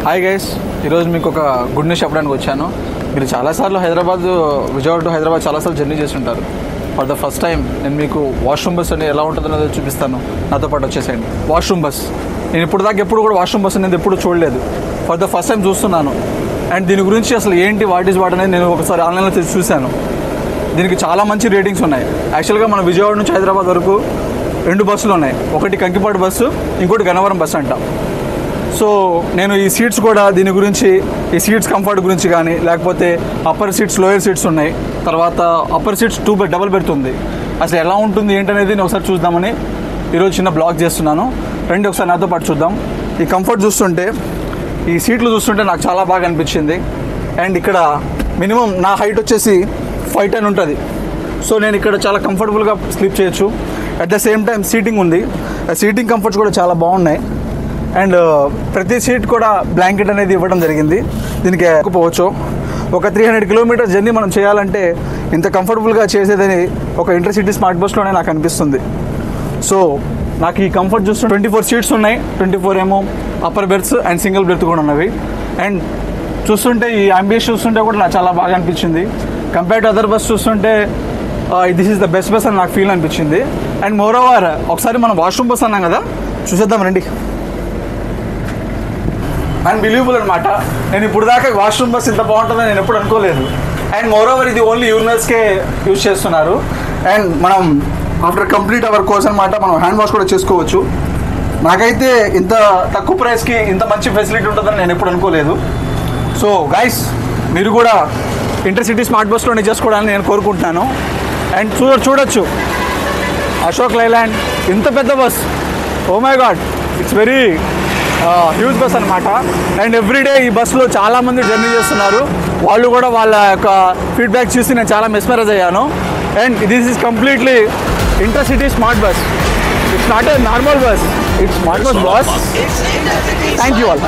Hi guys, ఈరోజు మీకు ఒక గుడ్ న్యూస్ చెప్పడానికి వచ్చాను. మీరు చాలాసార్లు విజయవాడ టు హైదరాబాద్ చాలాసార్లు జర్నీ చేసి ఉంటారు. ఫర్ ద ఫస్ట్ టైం నేను మీకు వాష్రూమ్ బస్ అనేది ఎలా ఉంటుందో చూపిస్తాను. నాతో పాటు వచ్చేసేయండి. వాష్రూమ్ బస్ నేను ఎప్పుడు కూడా వాష్రూమ్ బస్ అనేది ఎప్పుడు చూడలేదు. ఫర్ ద ఫస్ట్ టైం చూస్తున్నాను. అండ్ దీని గురించి అసలు ఏంటి వాట్ అనేది నేను ఒకసారి ఆన్లైన్లో చూశాను. దీనికి చాలా మంచి రేటింగ్స్ ఉన్నాయి. యాక్చువల్గా మన విజయవాడ నుంచి హైదరాబాద్ వరకు 2 బస్సులు ఉన్నాయి. ఒకటి కంకిపాడు బస్సు, ఇంకోటి గన్నవరం బస్సు అంట. సో నేను ఈ సీట్స్ కూడా దీని గురించి, ఈ సీట్స్ కంఫర్ట్ గురించి కానీ, లేకపోతే అప్పర్ సీట్స్ లోయర్ సీట్స్ ఉన్నాయి, తర్వాత అప్పర్ సీట్స్ 2 డబుల్ బెర్త్ ఉంది. అసలు ఎలా ఉంటుంది ఏంటనేది నేను ఒకసారి చూద్దామని ఈరోజు చిన్న బ్లాగ్ చేస్తున్నాను. రండి ఒకసారి నాతో పాటు చూద్దాం. ఈ కంఫర్ట్ చూస్తుంటే, ఈ సీట్లు చూస్తుంటే నాకు చాలా బాగా అనిపించింది. అండ్ ఇక్కడ మినిమం నా హైట్ వచ్చేసి 5'10" ఉంటుంది. సో నేను ఇక్కడ చాలా కంఫర్టబుల్గా స్లీప్ చేయొచ్చు. At the same time seating ఉంది. సీటింగ్ కంఫర్ట్స్ కూడా చాలా బాగున్నాయి. అండ్ ప్రతి సీట్ కూడా బ్లాంకెట్ అనేది ఇవ్వడం జరిగింది. దీనికి ఎక్కిపోవచ్చు. ఒక 300 కిలోమీటర్స్ జర్నీ మనం చేయాలంటే ఇంత కంఫర్టబుల్గా చేసేదని ఒక ఇంటర్సిటీ స్మార్ట్ బస్లోనే నాకు అనిపిస్తుంది. సో నాకు ఈ కంఫర్ట్ చూస్తుంటే 24 సీట్స్ ఉన్నాయి. 24 ఏమో upper berths and single berth కూడా ఉన్నవి. అండ్ చూస్తుంటే ఈ అంబియన్స్ చూస్తుంటే కూడా నాకు చాలా బాగా అనిపించింది. కంపేర్ టు అదర్ బస్ చూస్తుంటే this is the best bus అని నాకు ఫీల్ అనిపించింది. అండ్ మోర్ ఓవర్ ఒకసారి మనం వాష్రూమ్ బస్ అన్నాం కదా, చూసేద్దాం రండి. అన్బిలీవబుల్ అనమాట. నేను ఇప్పుడు దాకా వాష్రూమ్ బస్ ఇంత బాగుంటుందని నేను ఎప్పుడు అనుకోలేదు. అండ్ మోర్ ఓవర్ ఇది ఓన్లీ యూరినల్స్కే యూజ్ చేస్తున్నారు. అండ్ మనం ఆఫ్టర్ కంప్లీట్ అవర్ కోర్స్ అనమాట మనం హ్యాండ్ వాష్ కూడా చేసుకోవచ్చు. నాకైతే ఇంత తక్కువ ప్రైస్కి ఇంత మంచి ఫెసిలిటీ ఉంటుందని నేను ఎప్పుడు అనుకోలేదు. సో గైస్, మీరు కూడా ఇంటర్సిటీ స్మార్ట్ బస్లోనే చేసుకోవడానికి నేను కోరుకుంటున్నాను. అండ్ చూడొచ్చు అశోక్ లైలాండ్, ఇంత పెద్ద bus. Oh my god, it's very huge bus అనమాట. అండ్ ఎవ్రీడే ఈ బస్సులో చాలామంది జర్నీ చేస్తున్నారు. వాళ్ళు కూడా వాళ్ళ యొక్క ఫీడ్బ్యాక్ చూసి నేను చాలా మెస్మరైజ్ అయ్యాను. And this is completely intercity smart bus. It's not a normal bus, it's smart bus boss. Thank you all.